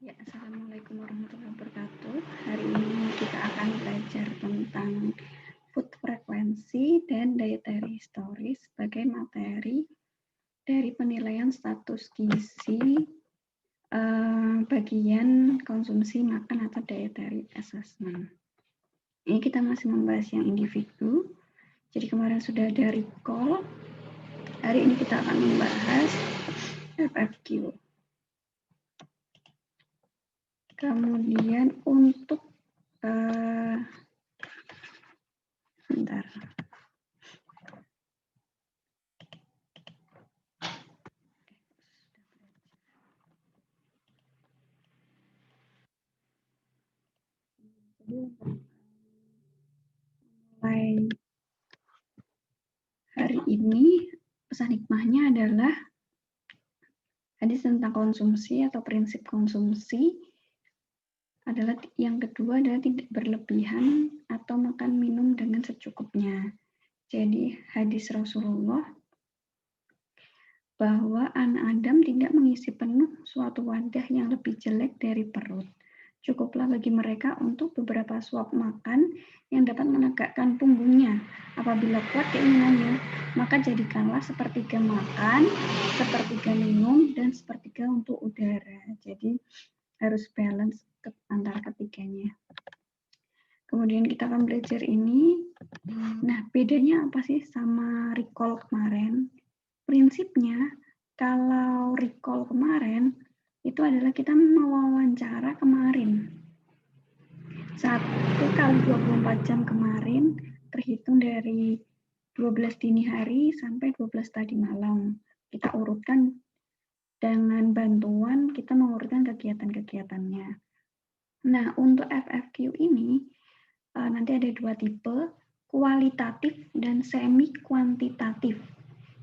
Ya, Assalamualaikum warahmatullahi wabarakatuh. Hari ini kita akan belajar tentang food frekuensi dan dietary history sebagai materi dari penilaian status gizi bagian konsumsi makan atau dietary assessment. Ini kita masih membahas yang individu. Jadi kemarin sudah ada recall. Hari ini kita akan membahas FFQ. Kemudian untuk bentar. Mulai hari ini pesan hikmahnya adalah hadis tentang konsumsi atau prinsip konsumsi adalah yang kedua adalah tidak berlebihan atau makan minum dengan secukupnya. Jadi hadis Rasulullah bahwa anak Adam tidak mengisi penuh suatu wadah yang lebih jelek dari perut. Cukuplah bagi mereka untuk beberapa suap makan yang dapat menegakkan punggungnya. Apabila kuat keinginannya, maka jadikanlah sepertiga makan, sepertiga minum, dan sepertiga untuk udara. Jadi harus balance antara ketiganya. Kemudian kita akan belajar ini. Nah, bedanya apa sih sama recall kemarin? Prinsipnya, kalau recall kemarin, itu adalah kita mewawancara kemarin. 1 kali 24 jam kemarin, terhitung dari 12 dini hari sampai 12 tadi malam. Kita urutkan dengan bantuan, kita mengurutkan kegiatan-kegiatannya. Nah, untuk FFQ ini, nanti ada 2 tipe, kualitatif dan semi kuantitatif.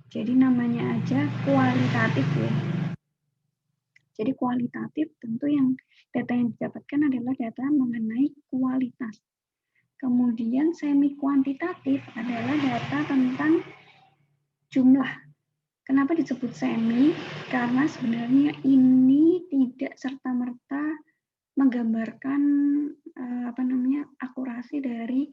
Jadi namanya aja kualitatif ya. Jadi kualitatif tentu yang data yang didapatkan adalah data mengenai kualitas. Kemudian semi kuantitatif adalah data tentang jumlah. Kenapa disebut semi? Karena sebenarnya ini tidak serta-merta menggambarkan akurasi dari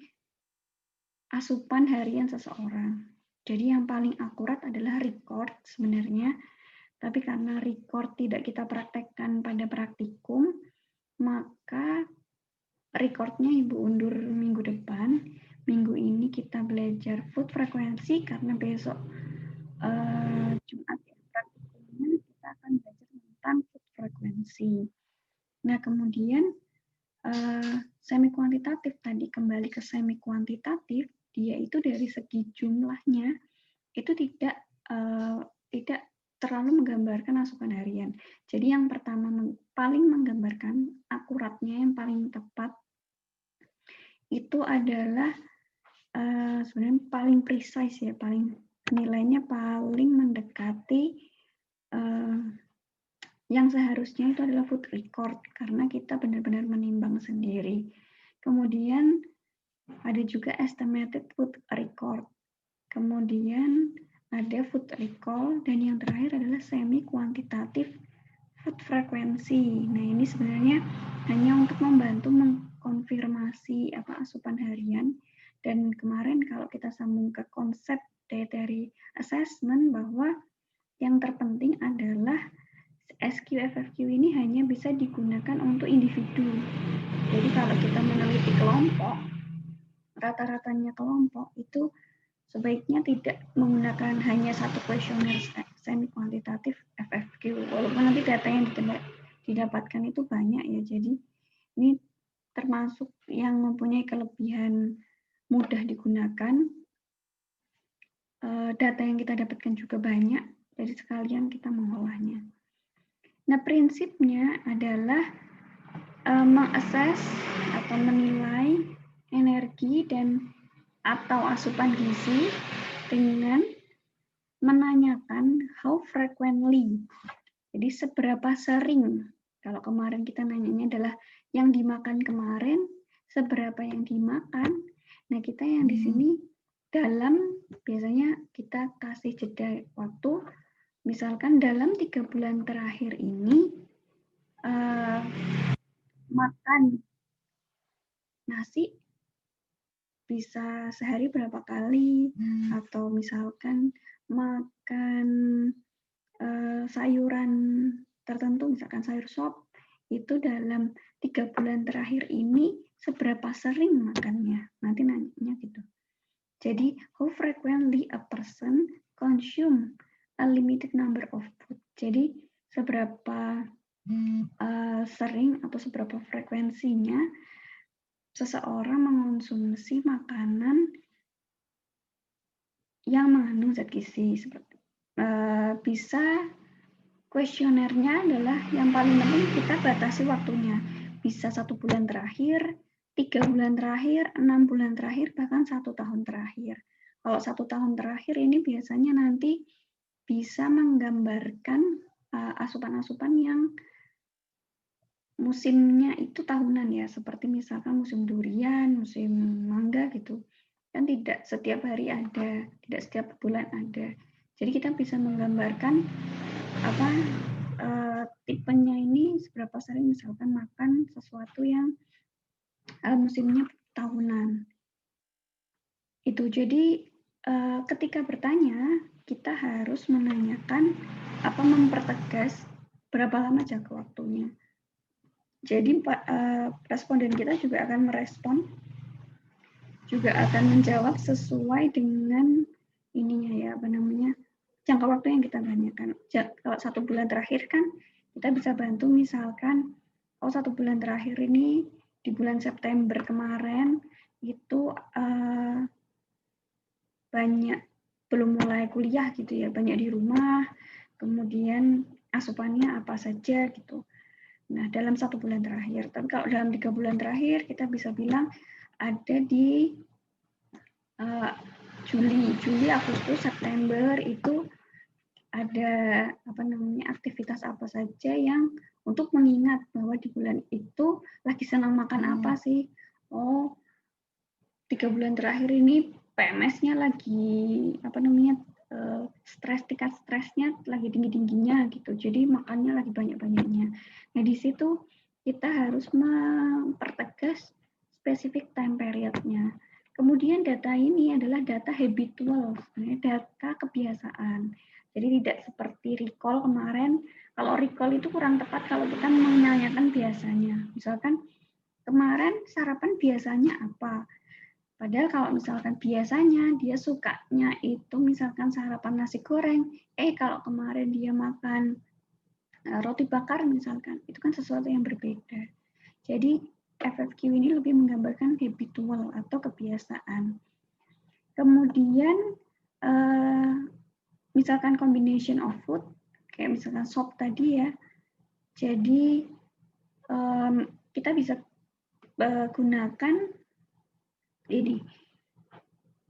asupan harian seseorang. Jadi yang paling akurat adalah record sebenarnya, tapi karena record tidak kita praktekkan pada praktikum, maka recordnya Ibu undur minggu depan. Minggu ini kita belajar food frekuensi karena besok Jumat ya, praktikumnya kita akan belajar tentang food frekuensi. Nah, kemudian semi kuantitatif tadi, kembali ke semi kuantitatif, dia itu dari segi jumlahnya itu tidak terlalu menggambarkan asupan harian. Jadi yang pertama paling menggambarkan akuratnya, yang paling tepat itu adalah sebenarnya paling precise ya, paling nilainya paling mendekati yang seharusnya itu adalah food record karena kita benar-benar menimbang sendiri. Kemudian ada juga estimated food record. Kemudian ada food recall, dan yang terakhir adalah semi kuantitatif food frekuensi. Nah, ini sebenarnya hanya untuk membantu mengkonfirmasi asupan harian. Dan kemarin kalau kita sambung ke konsep dietary assessment bahwa yang terpenting adalah SQ-FFQ ini hanya bisa digunakan untuk individu. Jadi kalau kita meneliti kelompok, rata-ratanya kelompok itu sebaiknya tidak menggunakan hanya satu kuesioner semi kuantitatif FFQ, walaupun nanti data yang didapatkan itu banyak ya. Jadi ini termasuk yang mempunyai kelebihan mudah digunakan. Data yang kita dapatkan juga banyak, jadi sekalian kita mengolahnya. Nah, prinsipnya adalah mengakses atau menilai energi dan atau asupan gizi dengan menanyakan how frequently. Jadi seberapa sering. Kalau kemarin kita nanyanya adalah yang dimakan kemarin, seberapa yang dimakan. Nah, kita yang di sini biasanya kita kasih jeda waktu, misalkan dalam 3 bulan terakhir ini makan nasi bisa sehari berapa kali, atau misalkan makan sayuran tertentu, misalkan sayur sop, itu dalam 3 bulan terakhir ini seberapa sering makannya. Nanti nanya gitu. Jadi, how frequently a person consume a limited number of food. Jadi, seberapa sering atau seberapa frekuensinya seseorang mengonsumsi makanan yang mengandung zat gizi. Bisa kuesionernya adalah yang paling penting kita batasi waktunya. Bisa 1 bulan terakhir, 3 bulan terakhir, 6 bulan terakhir, bahkan 1 tahun terakhir. Kalau 1 tahun terakhir ini biasanya nanti bisa menggambarkan asupan-asupan yang musimnya itu tahunan ya, seperti misalkan musim durian, musim mangga gitu. Kan tidak setiap hari ada, tidak setiap bulan ada. Jadi kita bisa menggambarkan tipenya ini seberapa sering misalkan makan sesuatu yang musimnya tahunan. Itu jadi ketika bertanya kita harus menanyakan mempertegas berapa lama jangka waktunya. Jadi responden kita juga akan merespon, juga akan menjawab sesuai dengan ininya ya, jangka waktu yang kita tanyakan. Kalau 1 bulan terakhir kan kita bisa bantu misalkan, 1 bulan terakhir ini di bulan September kemarin itu banyak belum mulai kuliah gitu ya, banyak di rumah, kemudian asupannya apa saja gitu. Nah, dalam 1 bulan terakhir. Tapi kalau dalam 3 bulan terakhir, kita bisa bilang ada di Juli, Agustus, September itu ada aktivitas apa saja yang untuk mengingat bahwa di bulan itu lagi senang makan apa sih. 3 bulan terakhir ini PMS-nya lagi tingkat stresnya lagi tinggi-tingginya gitu. Jadi makannya lagi banyak-banyaknya. Nah, di situ kita harus mempertegas spesifik time period-nya. Kemudian data ini adalah data habitual, data kebiasaan. Jadi tidak seperti recall kemarin. Kalau recall itu kurang tepat kalau kita menanyakan biasanya. Misalkan kemarin sarapan biasanya apa? Padahal kalau misalkan biasanya dia sukanya itu misalkan sarapan nasi goreng, kalau kemarin dia makan roti bakar misalkan, itu kan sesuatu yang berbeda. Jadi FFQ ini lebih menggambarkan habitual atau kebiasaan. Kemudian misalkan combination of food, kayak misalkan sop tadi ya, jadi kita bisa gunakan ini.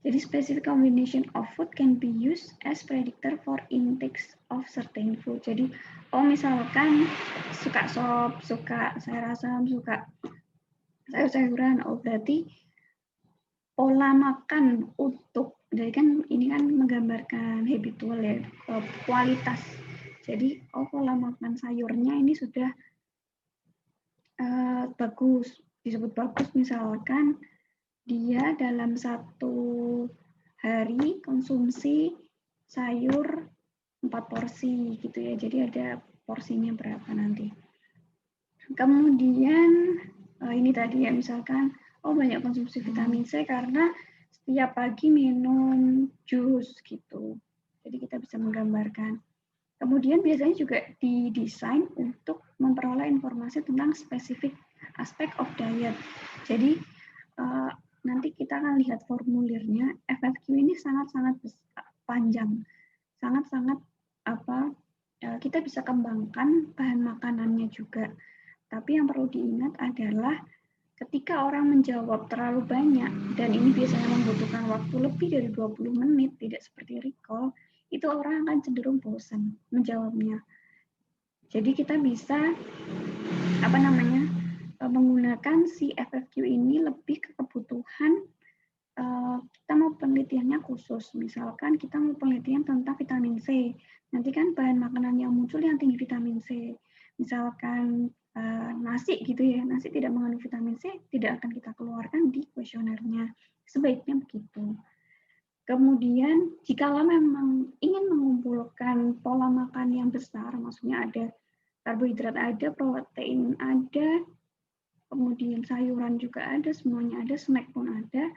Jadi specific combination of food can be used as predictor for intakes of certain food. Jadi, misalkan suka sop, suka sayur asam, suka sayur-sayuran, berarti pola makan untuk, jadi kan ini kan menggambarkan habitual ya, kualitas. Jadi, pola makan sayurnya ini sudah bagus, disebut bagus misalkan dia dalam 1 hari konsumsi sayur 4 porsi gitu ya. Jadi ada porsinya berapa nanti. Kemudian ini tadi ya misalkan banyak konsumsi vitamin C karena setiap pagi minum jus gitu. Jadi kita bisa menggambarkan. Kemudian biasanya juga didesain untuk memperoleh informasi tentang spesifik aspek of diet. Jadi nanti kita akan lihat formulirnya. FFQ ini sangat-sangat panjang, sangat-sangat kita bisa kembangkan bahan makanannya juga. Tapi yang perlu diingat adalah ketika orang menjawab terlalu banyak, dan ini biasanya membutuhkan waktu lebih dari 20 menit, tidak seperti recall, itu orang akan cenderung bosan menjawabnya. Jadi kita bisa menggunakan si FFQ ini lebih ke kebutuhan kita mau penelitiannya khusus. Misalkan kita mau penelitian tentang vitamin C. Nanti kan bahan makanan yang muncul yang tinggi vitamin C. misalkan nasi gitu ya, nasi tidak mengandung vitamin C, tidak akan kita keluarkan di kuesionernya. Sebaiknya begitu. Kemudian, jikalau memang ingin mengumpulkan pola makan yang besar, maksudnya ada karbohidrat ada, protein ada, kemudian sayuran juga ada, semuanya ada, snack pun ada,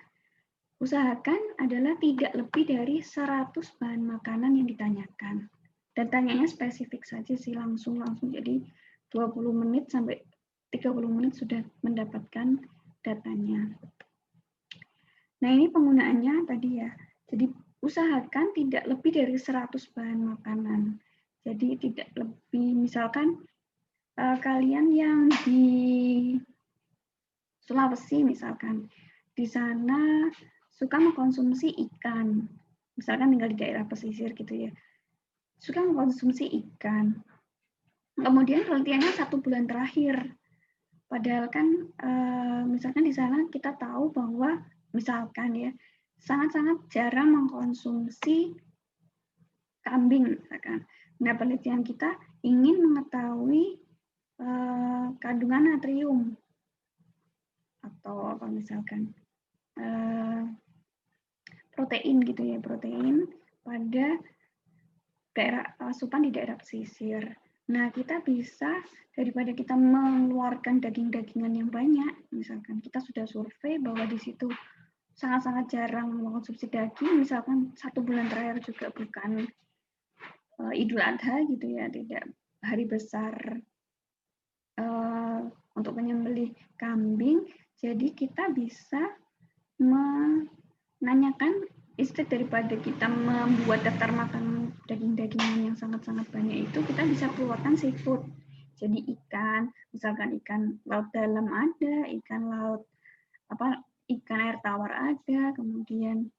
usahakan adalah tidak lebih dari 100 bahan makanan yang ditanyakan. Dan tanyanya spesifik saja sih, langsung. Jadi 20 menit sampai 30 menit sudah mendapatkan datanya. Nah, ini penggunaannya tadi ya. Jadi usahakan tidak lebih dari 100 bahan makanan. Jadi tidak lebih, misalkan kalian yang di Sulawesi misalkan, di sana suka mengkonsumsi ikan, misalkan tinggal di daerah pesisir gitu ya, suka mengkonsumsi ikan. Kemudian penelitiannya 1 bulan terakhir, padahal kan misalkan di sana kita tahu bahwa misalkan ya sangat-sangat jarang mengkonsumsi kambing misalkan. Nah, penelitian kita ingin mengetahui kandungan natrium atau apa misalkan protein gitu ya, protein pada daerah asupan di daerah pesisir. Nah, kita bisa daripada kita mengeluarkan daging-dagingan yang banyak, misalkan kita sudah survei bahwa di situ sangat-sangat jarang mengkonsumsi daging, misalkan 1 bulan terakhir juga bukan Idul Adha gitu ya, tidak hari besar untuk menyembelih kambing, jadi kita bisa menanyakan instead daripada kita membuat daftar makan daging-dagingan yang sangat-sangat banyak itu, kita bisa keluarkan seafood. Jadi ikan, misalkan ikan laut dalam ada, ikan laut ikan air tawar ada, kemudian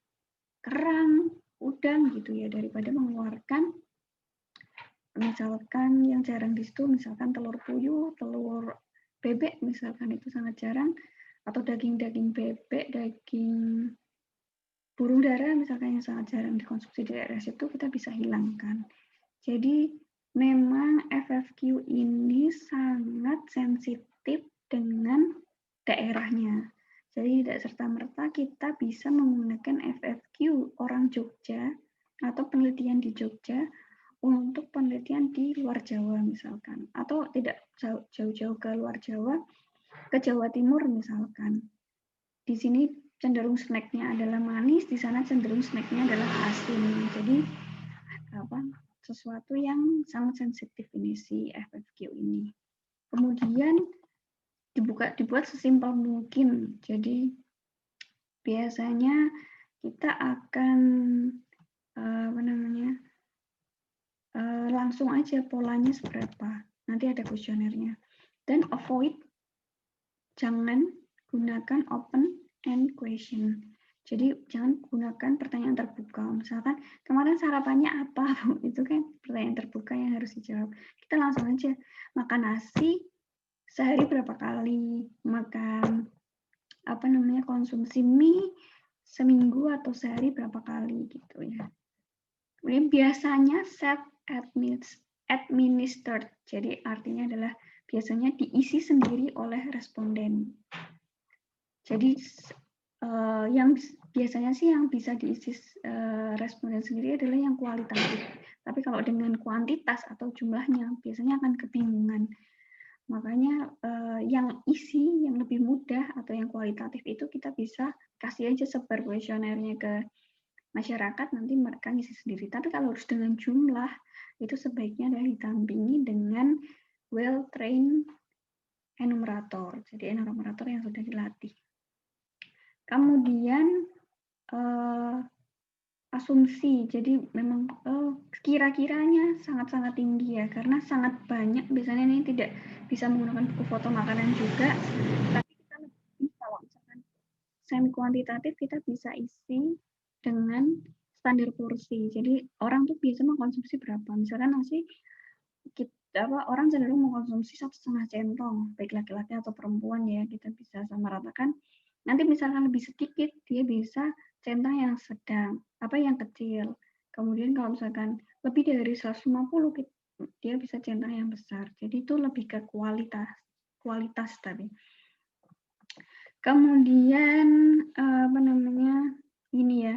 kerang, udang gitu ya, daripada mengeluarkan misalkan yang jarang di situ, misalkan telur puyuh, telur bebek misalkan itu sangat jarang, atau daging-daging bebek, daging burung dara misalkan yang sangat jarang dikonsumsi di daerah situ, kita bisa hilangkan. Jadi memang FFQ ini sangat sensitif dengan daerahnya. Jadi tidak serta-merta kita bisa menggunakan FFQ orang Jogja atau penelitian di Jogja untuk penelitian di luar Jawa misalkan, atau tidak jauh-jauh ke luar Jawa, ke Jawa Timur misalkan. Di sini cenderung snacknya adalah manis, di sana cenderung snacknya adalah asin. Jadi sesuatu yang sangat sensitif ini si FFQ ini. Kemudian dibuat sesimpel mungkin. Jadi biasanya kita akan langsung aja polanya seberapa. Nanti ada kuesionernya. Dan jangan gunakan open end question. Jadi jangan gunakan pertanyaan terbuka. Misalkan kemarin sarapannya apa? Itu kan pertanyaan terbuka yang harus dijawab. Kita langsung aja makan nasi sehari berapa kali, makan konsumsi mie seminggu atau sehari berapa kali gitu ya. Kemudian biasanya self administered. Jadi artinya adalah biasanya diisi sendiri oleh responden. Jadi yang biasanya sih yang bisa diisi responden sendiri adalah yang kualitatif. Tapi kalau dengan kuantitas atau jumlahnya biasanya akan kebingungan. Makanya yang isi yang lebih mudah atau yang kualitatif itu kita bisa kasih aja sebar kuesionernya ke masyarakat, nanti mereka ngisi sendiri. Tapi kalau harus dengan jumlah, itu sebaiknya adalah ditampingi dengan well-trained enumerator. Jadi enumerator yang sudah dilatih. Kemudian asumsi, jadi memang kira-kiranya sangat-sangat tinggi ya, karena sangat banyak, biasanya ini tidak bisa menggunakan buku foto makanan juga, tapi kita lebih, kalau misalkan semi kuantitatif, kita bisa isi dengan standar porsi. Jadi orang tuh biasa mengkonsumsi berapa, misalkan nasi, orang cenderung mengkonsumsi 1,5 centong, baik laki-laki atau perempuan ya, kita bisa sama ratakan. Nanti misalkan lebih sedikit, dia bisa centang yang sedang, yang kecil. Kemudian kalau misalkan lebih dari 150, dia bisa centang yang besar. Jadi itu lebih ke kualitas tadi. Kemudian apa namanya ini ya,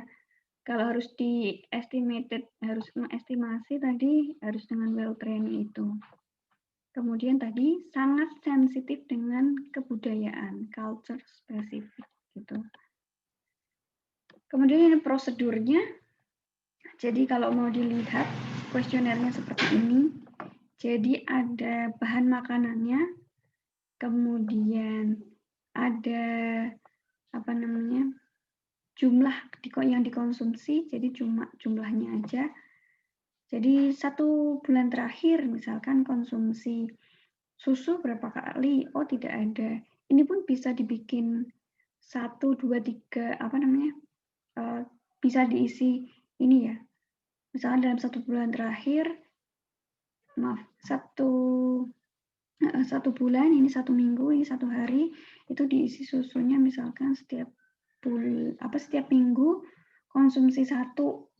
kalau harus harus mengestimasi tadi harus dengan well trained itu. Kemudian tadi sangat sensitif dengan kebudayaan, culture specific gitu. Kemudian ini prosedurnya. Jadi kalau mau dilihat kuesionernya seperti ini. Jadi ada bahan makanannya, kemudian ada apa namanya jumlah yang dikonsumsi, jadi cuma jumlahnya aja. Jadi 1 bulan terakhir misalkan konsumsi susu berapa kali? Oh tidak ada. Ini pun bisa dibikin 1, 2, 3 apa namanya bisa diisi ini ya. Misalkan dalam 1 bulan terakhir, maaf 1 bulan, ini 1 minggu, ini 1 hari, itu diisi susunya misalkan setiap minggu konsumsi 1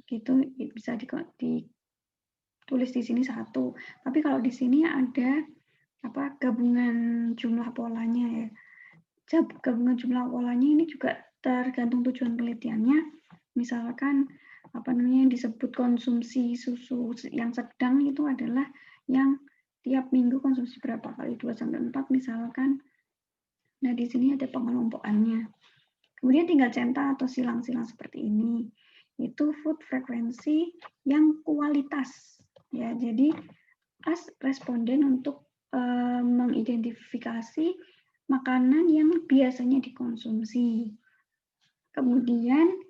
gitu, bisa ditulis di sini 1. Tapi kalau di sini ada gabungan jumlah polanya ya. Gabungan jumlah polanya ini juga tergantung tujuan penelitiannya. Misalkan yang disebut konsumsi susu yang sedang itu adalah yang tiap minggu konsumsi berapa kali, 2 sampai 4 misalkan. Nah, di sini ada pengelompokannya. Kemudian tinggal centang atau silang-silang seperti ini. Itu food frekuensi yang kualitas. Ya, jadi responden untuk mengidentifikasi makanan yang biasanya dikonsumsi. Kemudian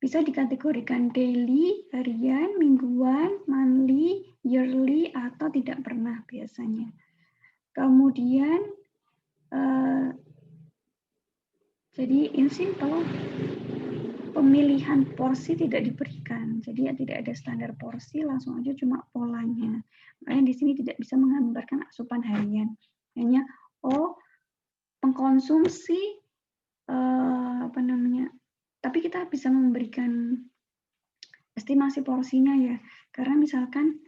bisa dikategorikan daily, harian, mingguan, monthly, yearly, atau tidak pernah biasanya. Kemudian, jadi in simple, pemilihan porsi tidak diberikan. Jadi tidak ada standar porsi, langsung aja cuma polanya. Makanya di sini tidak bisa menggambarkan asupan harian. Hanya, pengkonsumsi, tapi kita bisa memberikan estimasi porsinya ya, karena misalkan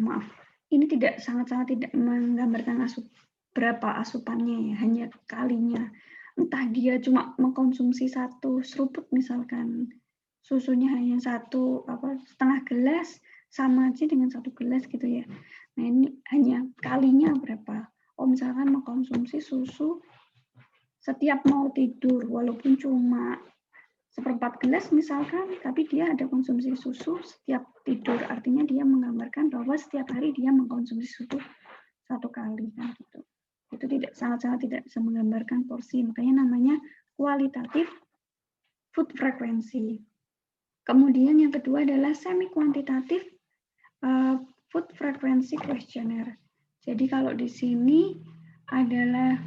maaf, ini sangat-sangat tidak menggambarkan berapa asupannya ya, hanya kalinya. Entah dia cuma mengkonsumsi 1 seruput misalkan, susunya hanya 1,5 gelas, sama aja dengan 1 gelas gitu ya. Nah ini hanya kalinya berapa. Misalkan mengkonsumsi susu setiap mau tidur, walaupun cuma 1/4 gelas misalkan, tapi dia ada konsumsi susu setiap tidur. Artinya dia menggambarkan bahwa setiap hari dia mengkonsumsi susu 1 kali kan gitu. Itu sangat-sangat tidak bisa menggambarkan porsi. Makanya namanya kualitatif food frequency. Kemudian yang kedua adalah semi kuantitatif food frequency questionnaire. Jadi kalau di sini adalah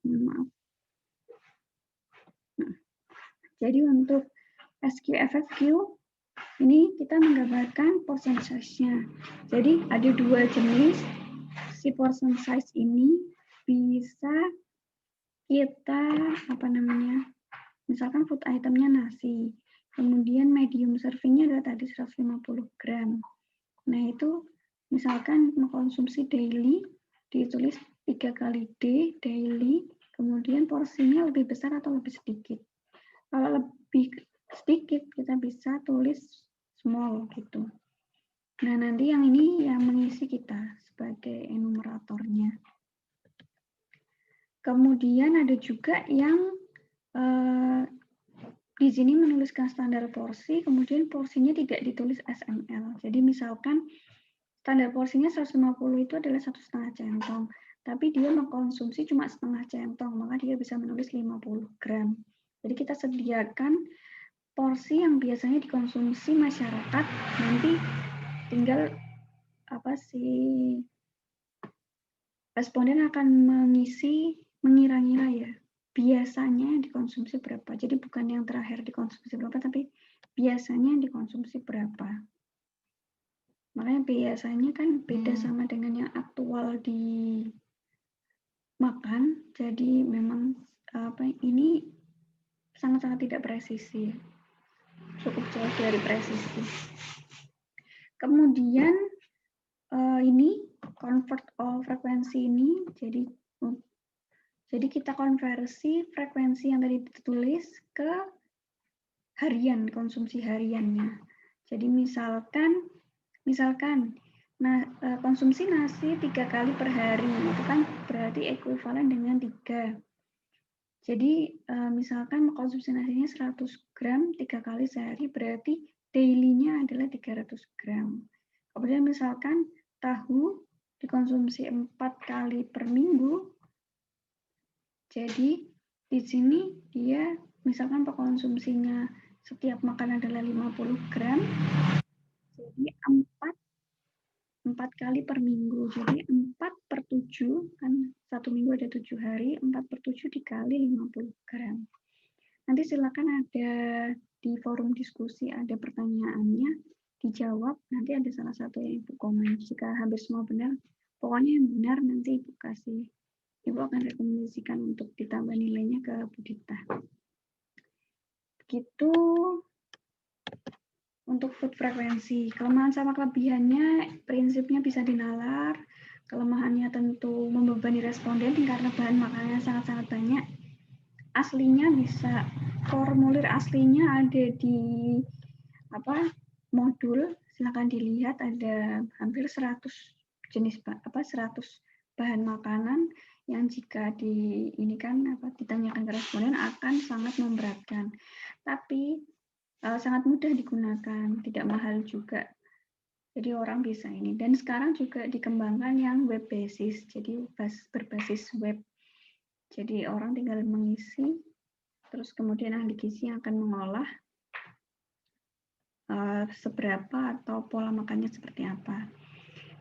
maaf. Jadi untuk SQFFQ ini kita menggambarkan portion size-nya. Jadi ada 2 jenis. Si portion size ini bisa kita misalkan food itemnya nasi, kemudian medium servingnya adalah tadi 150 gram. Nah itu misalkan mengkonsumsi daily, ditulis 3 kali D daily, kemudian porsinya lebih besar atau lebih sedikit. Kalau lebih sedikit kita bisa tulis small gitu. Nah nanti yang ini yang mengisi kita sebagai enumeratornya. Kemudian ada juga yang di sini menuliskan standar porsi, kemudian porsinya tidak ditulis SML. Jadi misalkan standar porsinya 150 itu adalah 1,5 centong, tapi dia mengkonsumsi cuma setengah centong, maka dia bisa menulis 50 gram. Jadi kita sediakan porsi yang biasanya dikonsumsi masyarakat, nanti tinggal responden akan mengira-ngira ya, biasanya dikonsumsi berapa. Jadi bukan yang terakhir dikonsumsi berapa, tapi biasanya dikonsumsi berapa. Makanya biasanya kan beda sama dengan yang aktual dimakan. Jadi memang ini sangat-sangat tidak presisi. cukup jauh dari presisi. Kemudian ini convert all frekuensi ini, jadi kita konversi frekuensi yang tadi ditulis ke harian, konsumsi hariannya. Jadi misalkan konsumsi nasi 3 kali per hari, itu kan berarti ekuivalen dengan 3. Jadi misalkan mengkonsumsi nasinya 100 gram 3 kali sehari, berarti daily-nya adalah 300 gram. Kemudian misalkan tahu dikonsumsi 4 kali per minggu, jadi di sini dia misalkan konsumsinya setiap makan adalah 50 gram, jadi 4 kali per minggu. Jadi 4 per 7, kan 1 minggu ada 7 hari, 4 per 7 dikali 50 gram. Nanti silakan ada di forum diskusi, ada pertanyaannya, dijawab, nanti ada salah satu yang Ibu komen. Jika hampir semua benar, pokoknya yang benar nanti Ibu kasih. Ibu akan rekomendasikan untuk ditambah nilainya ke Bu Dita. Begitu untuk food frekuensi. Kelemahan sama kelebihannya, prinsipnya bisa dinalar. Kelemahannya tentu membebani responden karena bahan makanannya sangat-sangat banyak. Aslinya bisa, formulir aslinya ada di modul, silakan dilihat, ada hampir 100 jenis 100 bahan makanan yang jika ditanyakan ke responden akan sangat memberatkan. Tapi sangat mudah digunakan, tidak mahal juga. Jadi orang bisa ini. Dan sekarang juga dikembangkan yang web basis, jadi berbasis web. Jadi orang tinggal mengisi, terus kemudian ahli gizi akan mengolah seberapa atau pola makannya seperti apa.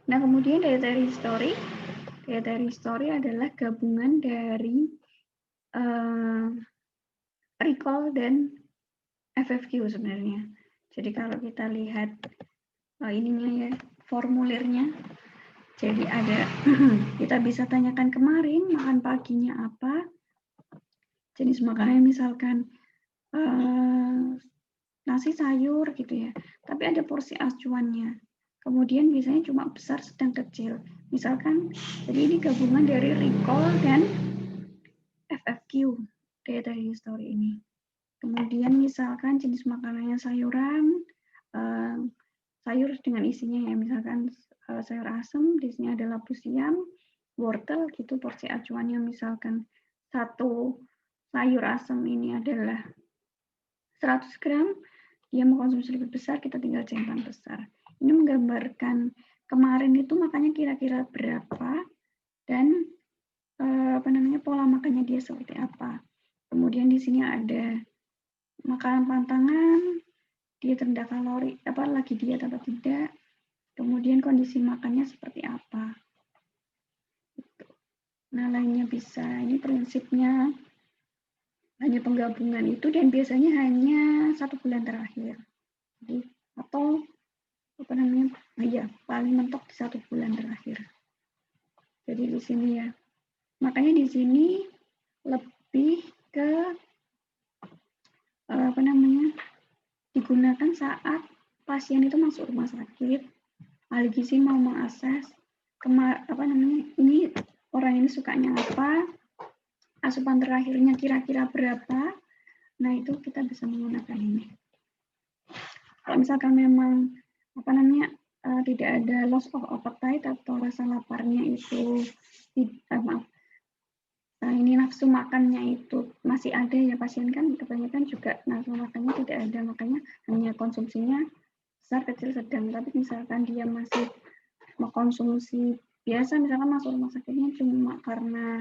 Nah, kemudian dietary history. Dietary history adalah gabungan dari recall dan FFQ sebenarnya. Jadi kalau kita lihat ininya ya, formulirnya. Jadi ada kita bisa tanyakan kemarin makan paginya apa, jenis makanannya misalkan nasi sayur gitu ya, tapi ada porsi acuannya. Kemudian biasanya cuma besar, sedang, kecil. Misalkan, jadi ini gabungan dari recall dan FFQ, dietary history ini. Kemudian misalkan jenis makanannya sayuran, sayur dengan isinya ya, misalkan sayur asem, di sini ada labu siam, wortel gitu, porsi acuannya misalkan satu sayur asem ini adalah 100 gram, dia mengkonsumsi lebih besar, kita tinggal centang besar. Ini menggambarkan kemarin itu makannya kira-kira berapa dan pola makannya dia seperti apa. Kemudian di sini ada makanan pantangan, diet rendah kalori, lagi diet atau tidak. Kemudian kondisi makannya seperti apa. Nah, lainnya bisa. Ini prinsipnya hanya penggabungan itu dan biasanya hanya 1 bulan terakhir. Jadi, atau paling mentok di 1 bulan terakhir. Jadi di sini ya. Makanya di sini lebih ke digunakan saat pasien itu masuk rumah sakit, ahli gizi mau mengakses ini orang ini sukanya apa, asupan terakhirnya kira-kira berapa. Nah, itu kita bisa menggunakan ini. Kalau misalkan memang tidak ada loss of appetite atau rasa laparnya itu ini nafsu makannya itu masih ada ya, pasien kan kebanyakan juga nafsu makannya tidak ada, makanya hanya konsumsinya besar, kecil, sedang. Tapi misalkan dia masih mengkonsumsi biasa, misalkan masuk rumah sakitnya cuma karena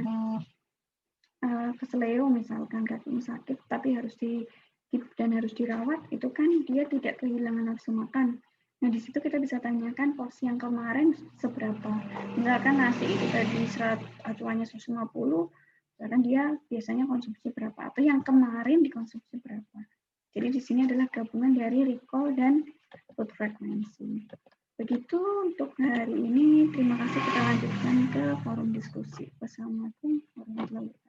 keseleo misalkan, kakinya sakit tapi harus dirawat, itu kan dia tidak kehilangan nafsu makan. Nah, di situ kita bisa tanyakan porsi yang kemarin seberapa. Misalkan nasi itu tadi acuannya 150, misalkan dia biasanya konsumsi berapa, atau yang kemarin dikonsumsi berapa. Jadi di sini adalah gabungan dari recall dan food frequency. Begitu untuk hari ini. Terima kasih, kita lanjutkan ke forum diskusi. Wassalamualaikum warahmatullahi wabarakatuh.